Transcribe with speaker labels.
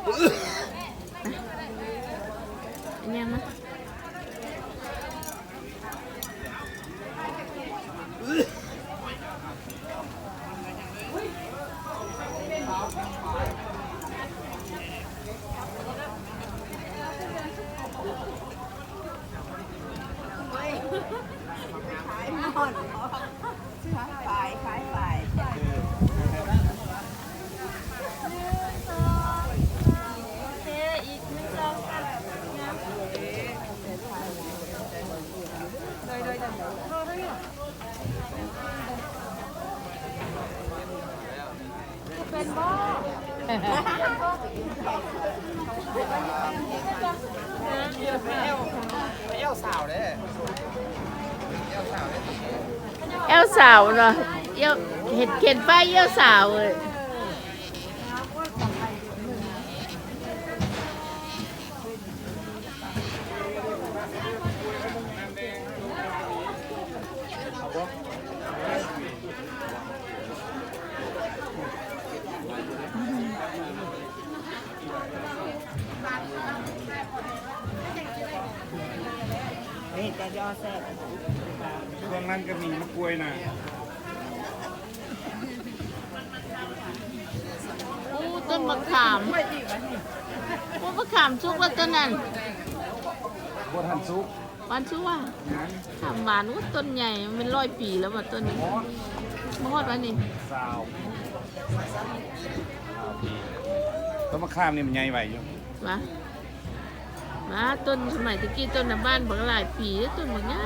Speaker 1: อันนี้มั้ยเป็นบ่ไม่เอวสาวเลยเอวสาวเนาะเอวเห็นเข็นป้ายเอวสาวเลยนี่จะย่อแซ่บ
Speaker 2: ช่วงนั้นก็มีมะกล้วยนะ
Speaker 1: โอ้ต้นมะขามโอ้มะขามชุกแล้วต้นนั้น
Speaker 2: บนหันซุป
Speaker 1: วันชุกว่าขามหวานว่าต้นใหญ่มัน100 ปีแล้วว่าต้นนี้มอดวันนี้
Speaker 2: สาวปีต้นมะขามนี่มันใหญ่ไหวอยู่
Speaker 1: มาต้นสมัยตะกี้ต้นน้ำบ้านบางหลายปีต้นบางใหญ่